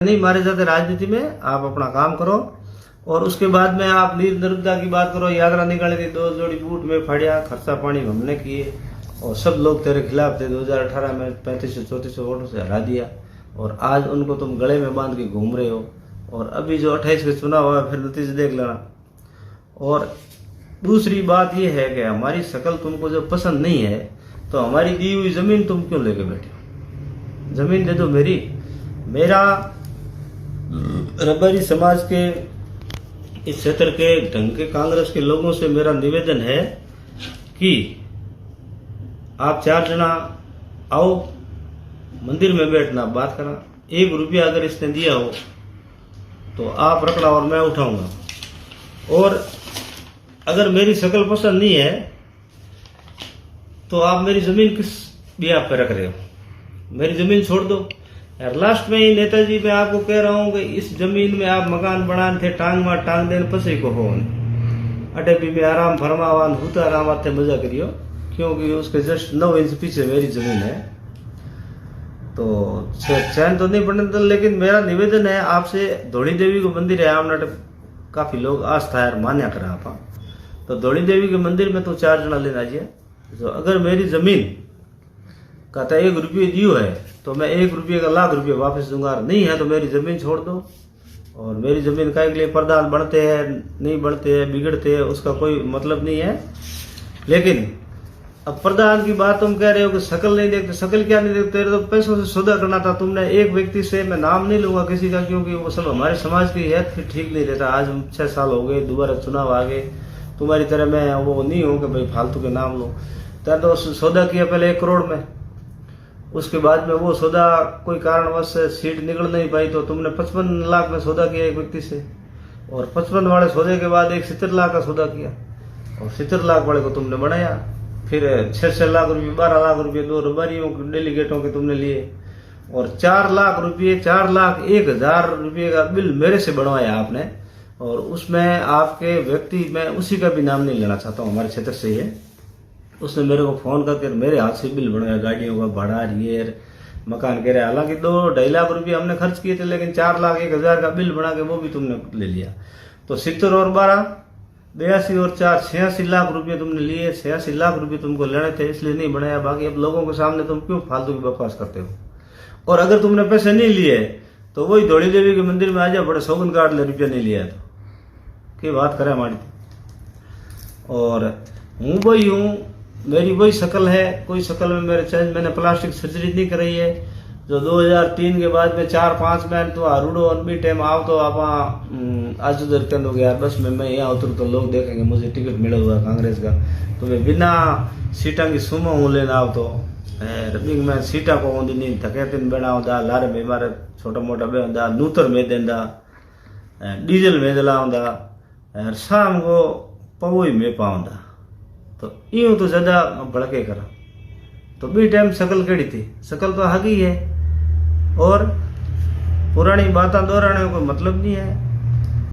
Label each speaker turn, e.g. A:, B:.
A: नहीं मारे जाते राजनीति में, आप अपना काम करो। और उसके बाद में आप नीर नर्मदा की बात करो, यात्रा निकाली थी, 2 जोड़ी बूट में फाड़िया, खर्चा पानी हमने किए और सब लोग तेरे खिलाफ थे। 2018 में 3500-3400 वोटों से हरा दिया और आज उनको तुम गले में बांध के घूम रहे हो। और अभी जो 28 के चुनाव हुआ फिर नतीजे देख लेना। और दूसरी बात यह है कि हमारी शक्ल तुमको जब पसंद नहीं है तो हमारी दी हुई जमीन तुम क्यों लेके बैठे हो? जमीन दे दो मेरा रबारी समाज के इस क्षेत्र के ढंग के कांग्रेस के लोगों से मेरा निवेदन है कि आप 4 जना आओ, मंदिर में बैठना, बात करना। 1 रुपया अगर इसने दिया हो तो आप रखना और मैं उठाऊंगा। और अगर मेरी शक्ल पसंद नहीं है तो आप मेरी जमीन किस बिहाफ पे रख रहे हो? मेरी जमीन छोड़ दो यार। लास्ट में ही नेताजी मैं आपको कह रहा हूं कि इस जमीन में आप मकान बनाने थे, टांग मार टांग देने पसे को हो अटे भी में आराम फरमावान होता आराम आते मजा करियो, क्योंकि उसके जस्ट 9 इंच पीछे मेरी जमीन है। तो चैन तो नहीं पड़ने, लेकिन मेरा निवेदन है आपसे, धौड़ी देवी को मंदिर है आमनाट काफी लोग आस्था है मान्या करा आप, तो धौड़ी देवी के मंदिर में तो 4 जना लेना चाहिए। तो अगर मेरी जमीन का 1 रुपये दियो है तो मैं 1 रुपये का लाख रुपये वापस दूंगा। नहीं है तो मेरी जमीन छोड़ दो। और मेरी जमीन का के लिए प्रधान बनते हैं नहीं बनते हैं बिगड़ते हैं उसका कोई मतलब नहीं है। लेकिन अब प्रधान की बात तुम कह रहे हो कि शक्ल नहीं देखते, शक्ल क्या नहीं देखते? तो पैसों से सौदा करना था तुमने। एक व्यक्ति से मैं नाम नहीं लूंगा किसी का, क्योंकि वो सब हमारे समाज की है, फिर ठीक नहीं रहता। आज हम 6 साल हो गए, दोबारा चुनाव आ गए, तुम्हारी तरह मैं वो नहीं हूं कि भाई फालतू के नाम लो। तो सौदा किया पहले 1 करोड़ में, उसके बाद में वो सौदा कोई कारणवश से सीट निकल नहीं पाई तो तुमने 55 लाख में सौदा किया एक व्यक्ति से। और 55 वाले सौदे के बाद एक 70 लाख का सौदा किया और 70 लाख वाले को तुमने बनाया। फिर 6 लाख रुपये, 12 लाख रुपये 2 रबारियों डेलीगेटों के तुमने लिए और 4 लाख रुपये, 4,01,000 रुपये का बिल मेरे से बनवाया आपने। और उसमें आपके व्यक्ति, मैं उसी का भी नाम नहीं लेना चाहता हूँ, हमारे क्षेत्र से ही है, उसने मेरे को फोन करके मेरे हाथ से बिल बनवाया, गाड़ियों का भाड़ा, रियर, मकान कह रहे। हालांकि 2-2.5 लाख रुपये हमने खर्च किए थे, लेकिन 4,01,000 का बिल बना के वो भी तुमने ले लिया। तो 70 और 12 82 और 4 86 लाख रुपये तुमने लिए। 86 लाख रुपये तुमको लेने थे इसलिए नहीं बनाया। बाकी अब लोगों के सामने तुम क्यों फालतू की बकवास करते हो? और अगर तुमने पैसे नहीं लिए तो वही धौड़ी देवी के मंदिर में आ जाए, बड़े सौगन काट ले, रुपया नहीं लिया तो क्या बात करे हमारी। और हूँ वही हूँ, मेरी वही शक्ल है, कोई शक्ल में मेरे चेंज, मैंने प्लास्टिक सर्जरी नहीं कराई है। जो 2003 के बाद में 4-5 मैन तो आरूडो अनबी टाइम आओ तो आप आज उधर कर लोगे यार, बस मैं यहाँ उतरू तो लोग देखेंगे मुझे टिकट मिला हुआ कांग्रेस का, तो मैं बिना सीटा की सुमो हूँ लेना आओ तो रबिंग में सीटा को होंदी नहीं थके तीन बनाऊंदा, लारे में मारे छोटा मोटा बेंदा, नूतर में देंदा, डीजल में जलाऊंदा, शाम को पवोई में पाऊंदा। तो यूं तो ज्यादा भड़के करा। तो बी टाइम शक्ल केड़ी थी? शक्ल तो हगी है और पुरानी बातें दोहराने का कोई मतलब नहीं है।